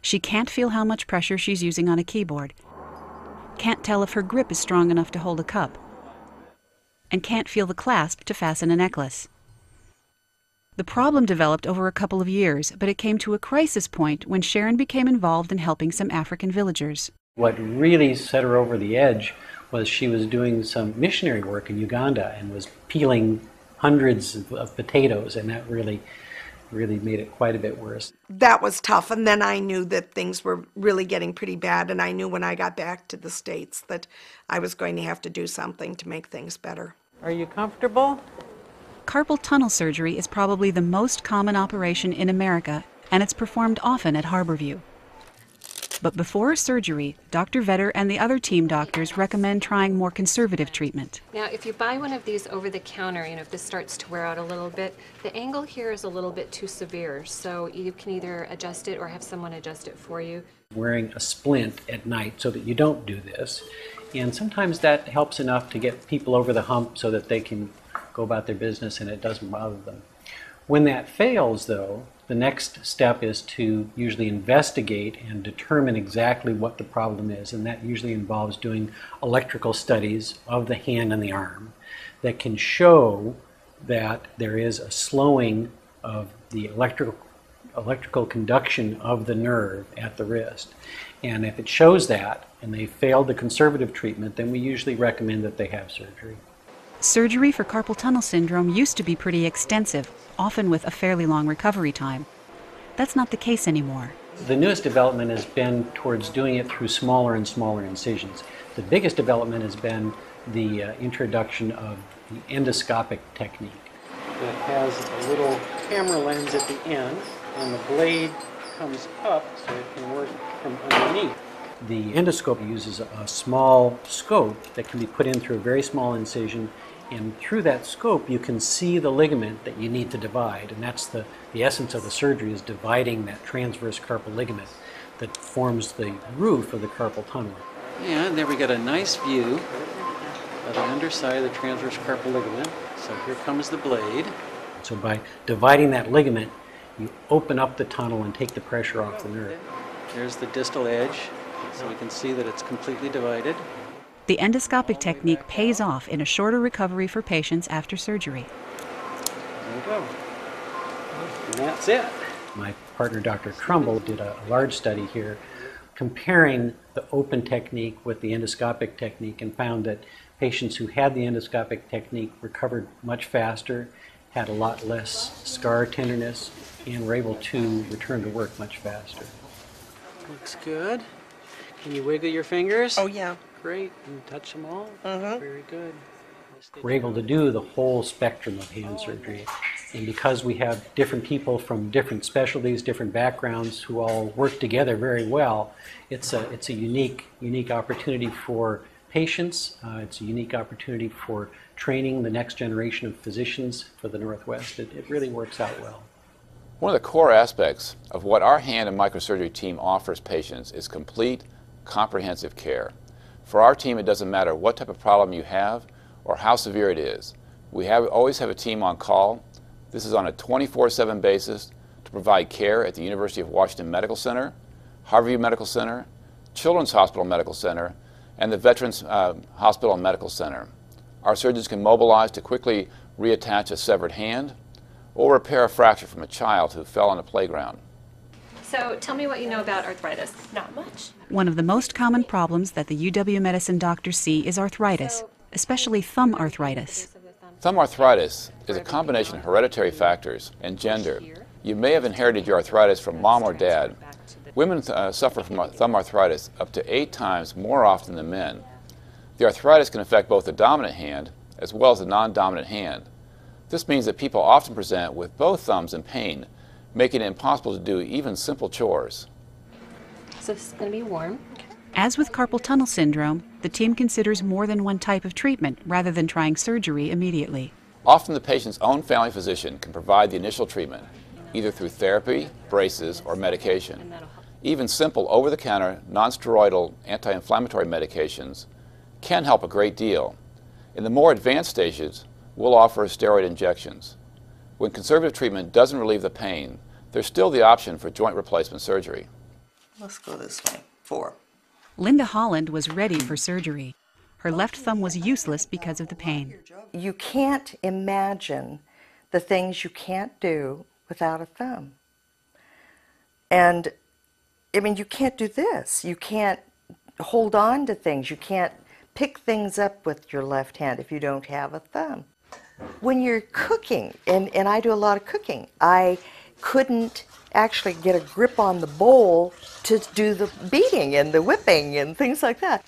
She can't feel how much pressure she's using on a keyboard, can't tell if her grip is strong enough to hold a cup, and can't feel the clasp to fasten a necklace. The problem developed over a couple of years, but it came to a crisis point when Sharon became involved in helping some African villagers. What really set her over the edge was she was doing some missionary work in Uganda and was peeling hundreds of potatoes, and that really made it quite a bit worse. That was tough, and then I knew that things were really getting pretty bad, and I knew when I got back to the States that I was going to have to do something to make things better. Are you comfortable? Carpal tunnel surgery is probably the most common operation in America, and it's performed often at Harborview. But before surgery, Dr. Vedder and the other team doctors recommend trying more conservative treatment. Now, if you buy one of these over the counter, if this starts to wear out a little bit, the angle here is a little bit too severe, so you can either adjust it or have someone adjust it for you. Wearing a splint at night so that you don't do this, and sometimes that helps enough to get people over the hump so that they can go about their business and it doesn't bother them. When that fails, though, the next step is to usually investigate and determine exactly what the problem is, and that usually involves doing electrical studies of the hand and the arm that can show that there is a slowing of the electrical conduction of the nerve at the wrist. And if it shows that, and they failed the conservative treatment, then we usually recommend that they have surgery. Surgery for carpal tunnel syndrome used to be pretty extensive, often with a fairly long recovery time. That's not the case anymore. The newest development has been towards doing it through smaller and smaller incisions. The biggest development has been the introduction of the endoscopic technique. That has a little camera lens at the end, and the blade comes up so it can work from underneath. The endoscope uses a small scope that can be put in through a very small incision, and through that scope you can see the ligament that you need to divide, and that's the essence of the surgery, is dividing that transverse carpal ligament that forms the roof of the carpal tunnel. And there we got a nice view of the underside of the transverse carpal ligament. So here comes the blade. So by dividing that ligament, you open up the tunnel and take the pressure off the nerve. There's the distal edge, so we can see that it's completely divided. The endoscopic technique pays off in a shorter recovery for patients after surgery. There you go. And that's it. My partner, Dr. Trumbull, did a large study here comparing the open technique with the endoscopic technique, and found that patients who had the endoscopic technique recovered much faster, had a lot less scar tenderness, and were able to return to work much faster. Looks good. Can you wiggle your fingers? Oh, yeah. Great. And touch them all? Mm-hmm. Very good. We're able to do the whole spectrum of hand surgery. And because we have different people from different specialties, different backgrounds, who all work together very well, it's a unique opportunity for patients. It's a unique opportunity for training the next generation of physicians for the Northwest. It really works out well. One of the core aspects of what our hand and microsurgery team offers patients is complete, comprehensive care. For our team, it doesn't matter what type of problem you have or how severe it is. We always have a team on call. This is on a 24/7 basis to provide care at the University of Washington Medical Center, Harborview Medical Center, Children's Hospital Medical Center, and the Veterans Hospital and Medical Center. Our surgeons can mobilize to quickly reattach a severed hand or repair a fracture from a child who fell on a playground. So tell me what you know about arthritis. Not much. One of the most common problems that the UW Medicine doctors see is arthritis, especially thumb arthritis. Thumb arthritis is a combination of hereditary factors and gender. You may have inherited your arthritis from mom or dad. Women suffer from thumb arthritis up to 8 times more often than men. The arthritis can affect both the dominant hand as well as the non-dominant hand. This means that people often present with both thumbs in pain, making it impossible to do even simple chores. So this is going to be warm. As with carpal tunnel syndrome, the team considers more than one type of treatment rather than trying surgery immediately. Often the patient's own family physician can provide the initial treatment, either through therapy, braces, or medication. Even simple over-the-counter, non-steroidal anti-inflammatory medications can help a great deal. In the more advanced stages, we'll offer steroid injections. When conservative treatment doesn't relieve the pain, there's still the option for joint replacement surgery. Let's go this way. 4. Linda Holland was ready for surgery. Her left thumb was useless because of the pain. You can't imagine the things you can't do without a thumb. And, I mean, you can't do this. You can't hold on to things. You can't pick things up with your left hand if you don't have a thumb. When you're cooking, and I do a lot of cooking, I couldn't actually get a grip on the bowl to do the beating and the whipping and things like that.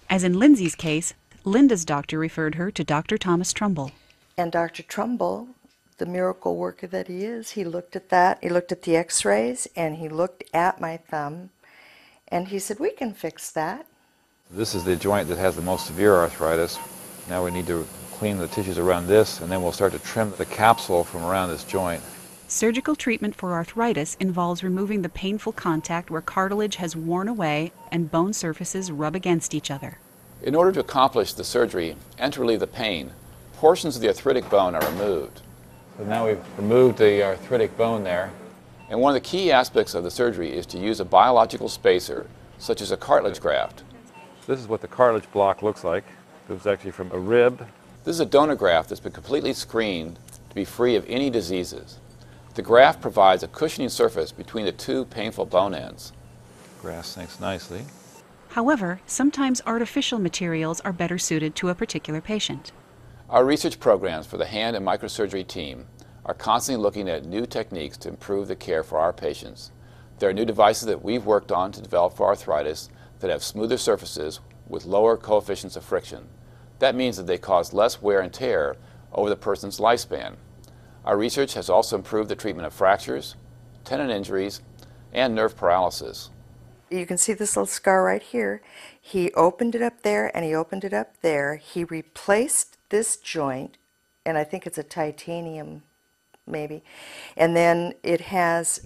As in Lindsay's case, Linda's doctor referred her to Dr. Thomas Trumbull. And Dr. Trumbull, the miracle worker that he is, he looked at that, he looked at the x-rays, and he looked at my thumb, and he said, we can fix that. This is the joint that has the most severe arthritis. Now we need to clean the tissues around this, and then we'll start to trim the capsule from around this joint. Surgical treatment for arthritis involves removing the painful contact where cartilage has worn away and bone surfaces rub against each other. In order to accomplish the surgery and to relieve the pain, portions of the arthritic bone are removed. So now we've removed the arthritic bone there. And one of the key aspects of the surgery is to use a biological spacer, such as a cartilage graft. This is what the cartilage block looks like. It was actually from a rib. This is a donor graft that's been completely screened to be free of any diseases. The graft provides a cushioning surface between the two painful bone ends. Graft sinks nicely. However, sometimes artificial materials are better suited to a particular patient. Our research programs for the hand and microsurgery team are constantly looking at new techniques to improve the care for our patients. There are new devices that we've worked on to develop for arthritis that have smoother surfaces with lower coefficients of friction. That means that they cause less wear and tear over the person's lifespan. Our research has also improved the treatment of fractures, tendon injuries, and nerve paralysis. You can see this little scar right here. He opened it up there and he opened it up there. He replaced this joint, and I think it's a titanium maybe, and then it has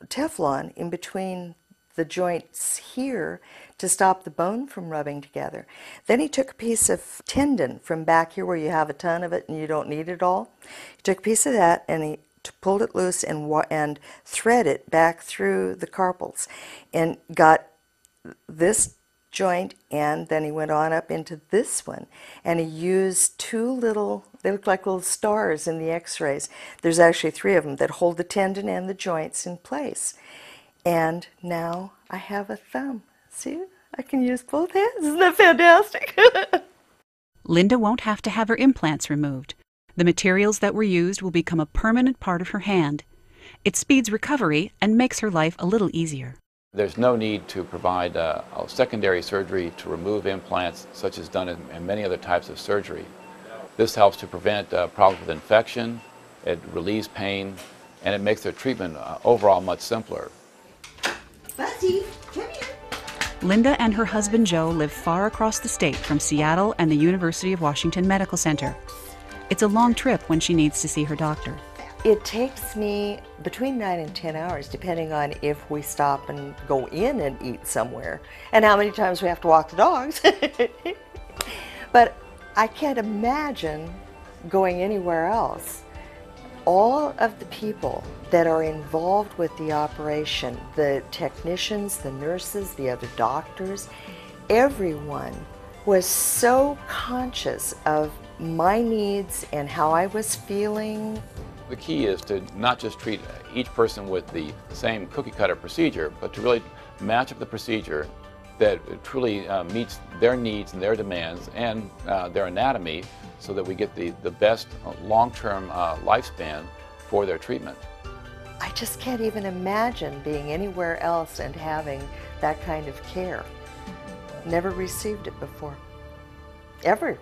Teflon in between the joints here to stop the bone from rubbing together. Then he took a piece of tendon from back here where you have a ton of it and you don't need it all. He took a piece of that and he pulled it loose and thread it back through the carpals and got this joint, and then he went on up into this one and he used 2 little, they look like little stars in the x-rays. There's actually 3 of them that hold the tendon and the joints in place. And now I have a thumb. See, I can use both hands. Isn't that fantastic? Linda won't have to have her implants removed. The materials that were used will become a permanent part of her hand. It speeds recovery and makes her life a little easier. There's no need to provide a secondary surgery to remove implants, such as done in many other types of surgery. This helps to prevent problems with infection, it relieves pain, and it makes their treatment overall much simpler. Buzzy, come here. Linda and her husband Joe live far across the state from Seattle and the University of Washington Medical Center. It's a long trip when she needs to see her doctor. It takes me between 9 and 10 hours, depending on if we stop and go in and eat somewhere, and how many times we have to walk the dogs. But I can't imagine going anywhere else. All of the people that are involved with the operation, the technicians, the nurses, the other doctors, everyone was so conscious of my needs and how I was feeling. The key is to not just treat each person with the same cookie-cutter procedure, but to really match up the procedure that truly meets their needs and their demands and their anatomy, so that we get the best long-term lifespan for their treatment. I just can't even imagine being anywhere else and having that kind of care. Never received it before, ever.